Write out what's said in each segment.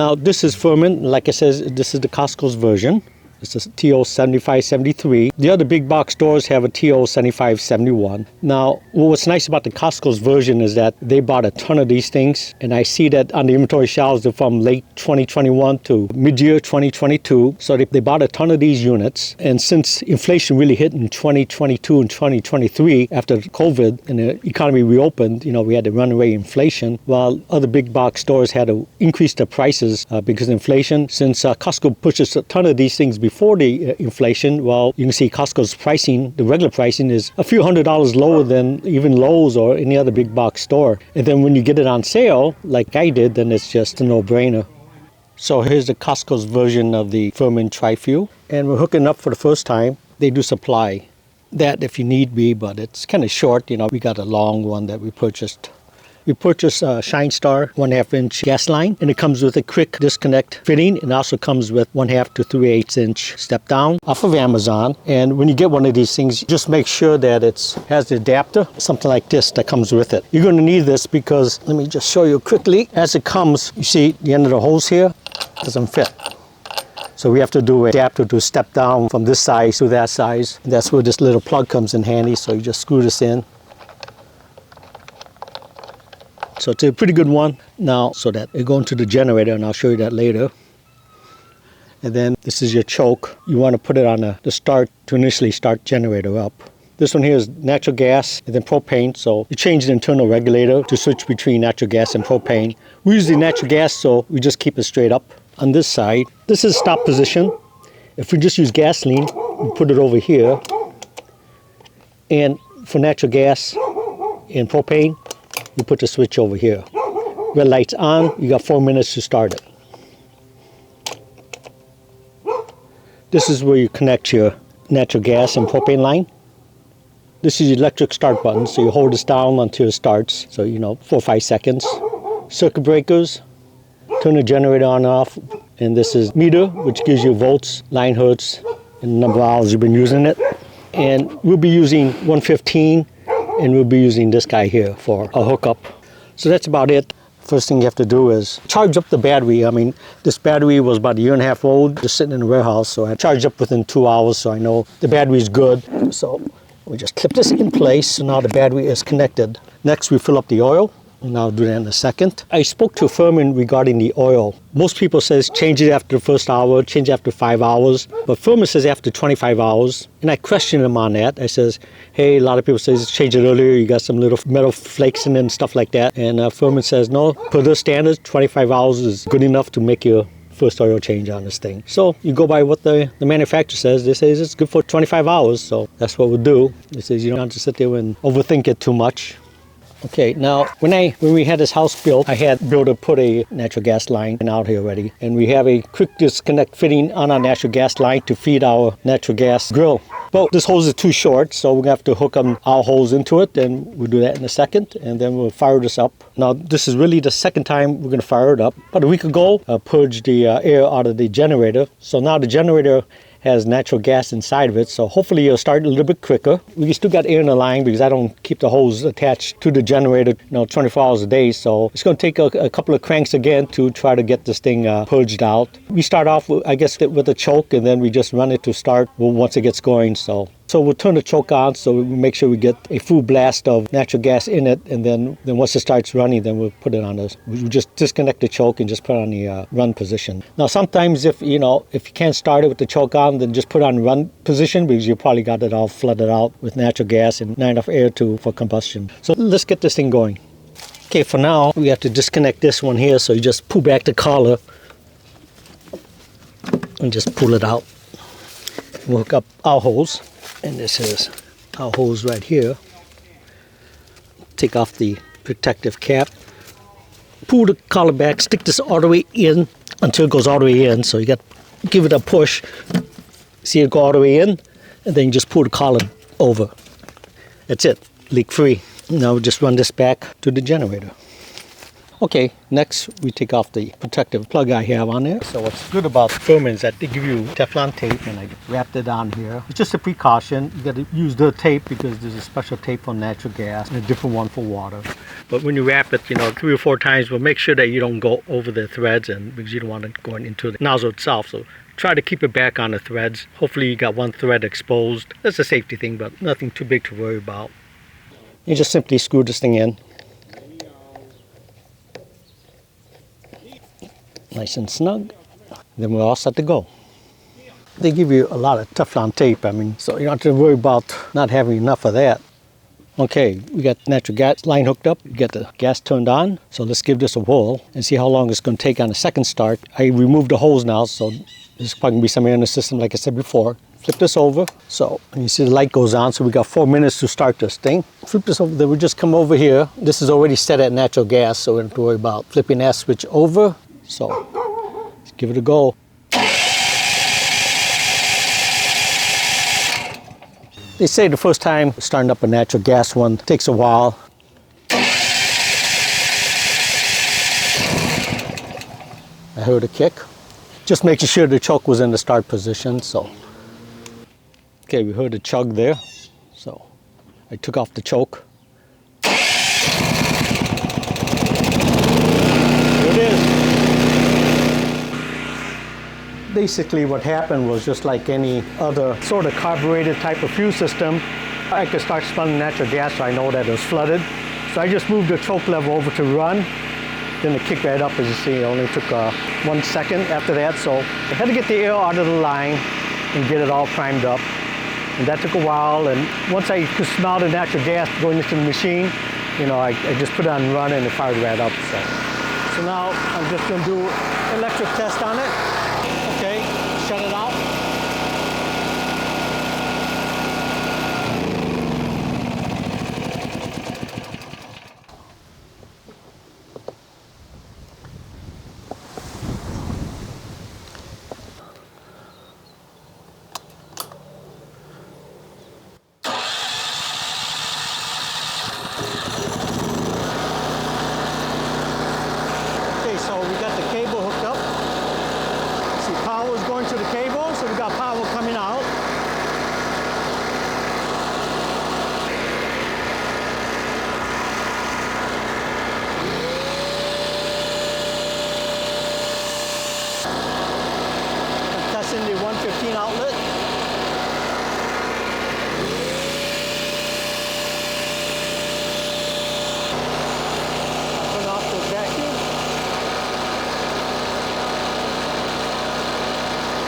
Now this is Firman. Like I said, this is the Costco's version. It's a T07573. The other big box stores have a T07571. Now, what's nice about the Costco's version is that they bought a ton of these things, and I see that on the inventory shelves they're from late 2021 to mid-year 2022. So they bought a ton of these units, and since inflation really hit in 2022 and 2023 after COVID and the economy reopened, we had the runaway inflation, while other big box stores had to increase their prices because of inflation. Since Costco pushes a ton of these things before the inflation, well, you can see Costco's pricing, the regular pricing, is a few $100s lower than even Lowe's or any other big box store. And then when you get it on sale, like I did, then it's just a no-brainer. So here's the Costco's version of the Firman Tri-Fuel. And we're hooking up for the first time. They do supply that if you need be, but it's kind of short. We got a long one that we purchased. We purchased a Shine Star 1/2 inch gas line, and it comes with a quick disconnect fitting, and also comes with 1/2 to 3/8 inch step down off of Amazon. And when you get one of these things, just make sure that it has the adapter, something like this that comes with it. You're going to need this because, let me just show you quickly. As it comes, you see the end of the hose here doesn't fit. So we have to do an adapter to step down from this size to that size. And that's where this little plug comes in handy. So you just screw this in. So it's a pretty good one now, so that it goes into the generator, and I'll show you that later. And then this is your choke. You want to put it on the start to initially start generator up. This one here is natural gas and then propane. So you change the internal regulator to switch between natural gas and propane. We use the natural gas, so we just keep it straight up. On this side, this is stop position. If we just use gasoline, we put it over here. And for natural gas and propane, you put the switch over here. Red light's on, you got 4 minutes to start it. This is where you connect your natural gas and propane line. This is the electric start button, so you hold this down until it starts, so 4 or 5 seconds. Circuit breakers, turn the generator on and off, and this is meter, which gives you volts, line hertz, and the number of hours you've been using it. And we'll be using 115, and we'll be using this guy here for a hookup. So that's about it. First thing you have to do is charge up the battery. This battery was about 1.5 years old, just sitting in the warehouse, so I charged up within 2 hours, so I know the battery is good. So we just clip this in place, so now the battery is connected. Next, we fill up the oil, and I'll do that in a second. I spoke to Firman regarding the oil. Most people says change it after the first hour, change it after 5 hours, but Firman says after 25 hours, and I questioned him on that. I says, hey, a lot of people say change it earlier, you got some little metal flakes in it and stuff like that, and Firman says, no, per their standards, 25 hours is good enough to make your first oil change on this thing. So you go by what the manufacturer says. They say it's good for 25 hours, so that's what we'll do. They says you don't have to sit there and overthink it too much. Okay, now when we had this house built, I had builder put a natural gas line out here already, and we have a quick disconnect fitting on our natural gas line to feed our natural gas grill. But this hose is too short, so we're gonna have to hook our hose into it, and we'll do that in a second, and then we'll fire this up. Now this is really the second time we're gonna fire it up. About a week ago, purged the air out of the generator, so now the generator has natural gas inside of it, so hopefully it'll start a little bit quicker. We still got air in the line because I don't keep the hose attached to the generator 24 hours a day, so it's going to take a couple of cranks again to try to get this thing purged out. We start off, I guess, with a choke, and then we just run it to start once it gets going. So we'll turn the choke on, so we make sure we get a full blast of natural gas in it, and then once it starts running, then we'll put it on we just disconnect the choke and just put it on the run position. Now sometimes if you can't start it with the choke on, then just put it on run position, because you probably got it all flooded out with natural gas and not enough air for combustion. So let's get this thing going. Okay, for now we have to disconnect this one here, so you just pull back the collar and just pull it out. We'll hook up our hose. And this is our hose right here. Take off the protective cap. Pull the collar back, stick this all the way in until it goes all the way in. So you got to give it a push. See it go all the way in, and then you just pull the collar over. That's it, leak free. Now we just run this back to the generator. Okay, next we take off the protective plug I have on there. So what's good about Firman is that they give you Teflon tape, and I wrapped it on here. It's just a precaution. You got to use the tape because there's a special tape for natural gas and a different one for water. But when you wrap it, 3 or 4 times, but make sure that you don't go over the threads, and because you don't want it going into the nozzle itself. So try to keep it back on the threads. Hopefully you got one thread exposed. That's a safety thing, but nothing too big to worry about. You just simply screw this thing in. Nice and snug. Then we're all set to go. They give you a lot of Teflon tape, so you don't have to worry about not having enough of that. Okay, we got the natural gas line hooked up. We got the gas turned on. So let's give this a whirl and see how long it's going to take on the second start. I removed the hose now, so there's probably going to be some air in the system like I said before. Flip this over. So you see the light goes on, so we got 4 minutes to start this thing. Flip this over, then we just come over here. This is already set at natural gas, so we don't have to worry about flipping that switch over. So let's give it a go. They say the first time starting up a natural gas one takes a while. I heard a kick. Just making sure the choke was in the start position. So, okay, we heard a chug there. So I took off the choke. There it is. Basically what happened was just like any other sort of carbureted type of fuel system. I could start smelling natural gas, so I know that it was flooded. So I just moved the choke lever over to run. Then it kicked right up, as you see. It only took 1 second after that. So I had to get the air out of the line and get it all primed up. And that took a while. And once I could smell the natural gas going into the machine, I just put it on run and it fired right up. So now I'm just going to do electric test on it. Okay, shut it off. Okay, so we got the cable hooked up. Power is going to the cable, so we got power coming out. I'm testing the 115 outlet. I'll turn off the vacuum.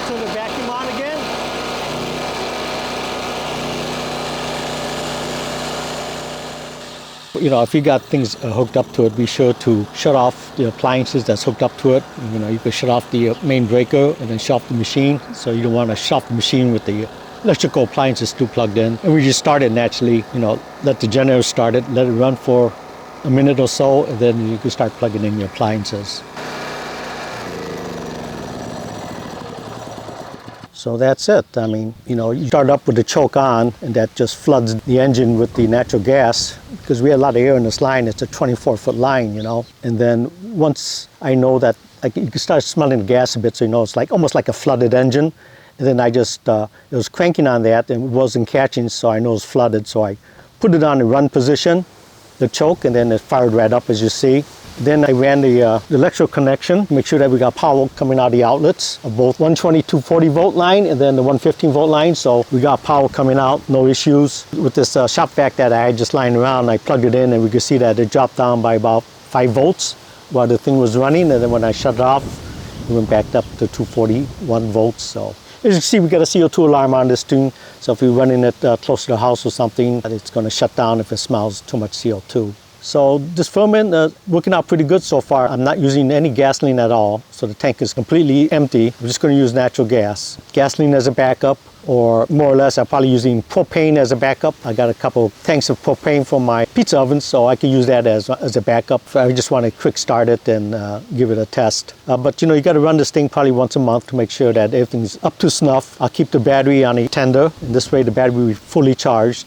Turn the vacuum on again. If you got things hooked up to it, be sure to shut off the appliances that's hooked up to it. You can shut off the main breaker and then shut off the machine. So you don't want to shut off the machine with the electrical appliances still plugged in. And we just start it naturally, let the generator start it, let it run for a minute or so, and then you can start plugging in your appliances. So that's it. You start up with the choke on, and that just floods the engine with the natural gas. Because we have a lot of air in this line, it's a 24-foot line, And then once I know that, you can start smelling the gas a bit, so it's almost like a flooded engine. And then I just, it was cranking on that, and it wasn't catching, so I know it was flooded. So I put it on the run position, the choke, and then it fired right up, as you see. Then I ran the electrical connection, make sure that we got power coming out of the outlets of both 120 240 volt line and then the 115 volt line. So we got power coming out, no issues. With this shop vac that I had just lying around, I plugged it in and we could see that it dropped down by about 5 volts while the thing was running. And then when I shut it off, it went back up to 241 volts. So as you can see, we got a CO2 alarm on this thing. So if you're running it close to the house or something, it's going to shut down if it smells too much CO2. So this Firman working out pretty good so far. I'm not using any gasoline at all, so the tank is completely empty. I'm just going to use natural gas. Gasoline as a backup, or more or less I'm probably using propane as a backup. I got a couple tanks of propane from my pizza oven, so I can use that as a backup. I just want to quick start it and give it a test. But you got to run this thing probably once a month to make sure that everything's up to snuff. I'll keep the battery on a tender, and this way the battery will be fully charged.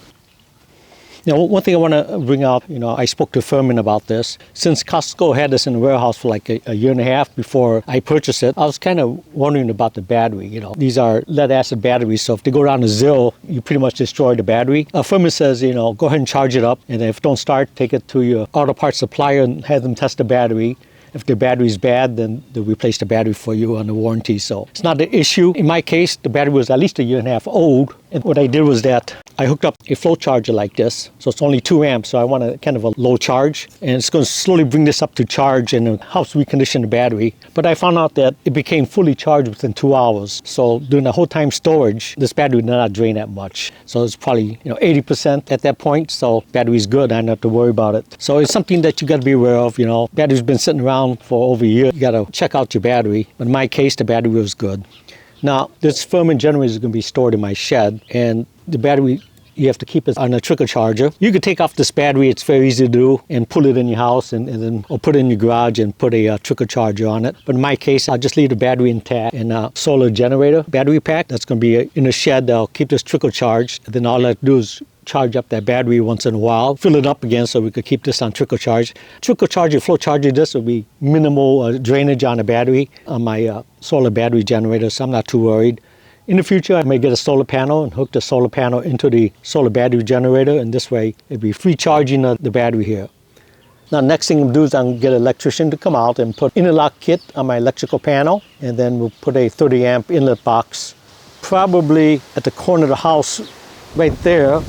Now, one thing I want to bring out, I spoke to Firman about this. Since Costco had this in the warehouse for like a year and a half before I purchased it, I was kind of wondering about the battery. These are lead acid batteries, so if they go down to zero, you pretty much destroy the battery. Firman says, go ahead and charge it up, and if it don't start, take it to your auto parts supplier and have them test the battery. If the battery is bad, then they'll replace the battery for you on the warranty. So it's not an issue. In my case, the battery was at least a year and a half old. And what I did was that I hooked up a flow charger like this. So it's only 2 amps, so I want a kind of a low charge. And it's going to slowly bring this up to charge, and it helps recondition the battery. But I found out that it became fully charged within 2 hours. So during the whole time storage, this battery did not drain that much. So it's probably 80% at that point. So battery's good. I don't have to worry about it. So it's something that you got to be aware of. Battery's been sitting around for over a year. You got to check out your battery. But in my case, the battery was good. Now, this Firman generator is going to be stored in my shed, and the battery, you have to keep it on a trickle charger. You can take off this battery, it's very easy to do, and pull it in your house, or put it in your garage and put a trickle charger on it. But in my case, I'll just leave the battery intact in a solar generator battery pack that's going to be in a shed that'll keep this trickle charged. And then all I have to do is charge up that battery once in a while, fill it up again so we could keep this on trickle charge. Trickle charger, flow charger, this will be minimal drainage on the battery on my solar battery generator, so I'm not too worried. In the future, I may get a solar panel and hook the solar panel into the solar battery generator, and this way it'll be free charging the battery here. Now, next thing I'm going to do is I'm going to get an electrician to come out and put interlock kit on my electrical panel, and then we'll put a 30 amp inlet box probably at the corner of the house right there.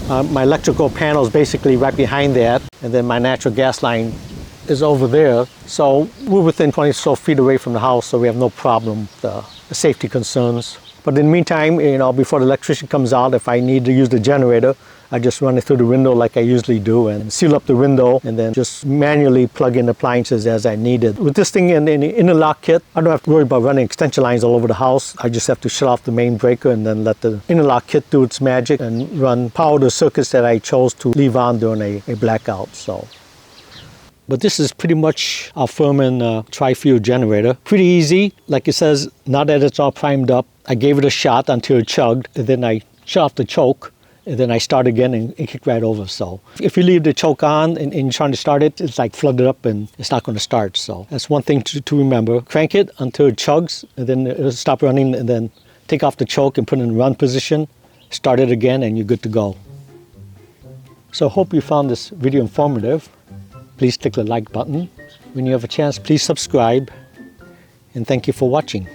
My electrical panel is basically right behind that, and then my natural gas line is over there. So we're within 20 or so feet away from the house, so we have no problem with the safety concerns. But in the meantime, before the electrician comes out, if I need to use the generator, I just run it through the window like I usually do and seal up the window, and then just manually plug in appliances as I need it. With this thing in the interlock kit, I don't have to worry about running extension lines all over the house. I just have to shut off the main breaker and then let the interlock kit do its magic and power the circuits that I chose to leave on during a blackout. But this is pretty much our Firman tri-fuel generator. Pretty easy. Like it says, now that it's all primed up, I gave it a shot until it chugged, and then I shut off the choke, and then I start again and kick right over. So if you leave the choke on and you're trying to start it, it's like flooded up and it's not going to start. So that's one thing to remember. Crank it until it chugs, and then it'll stop running, and then take off the choke and put it in run position, start it again, and you're good to go. So I hope you found this video informative. Please click the like button. When you have a chance, please subscribe, and thank you for watching.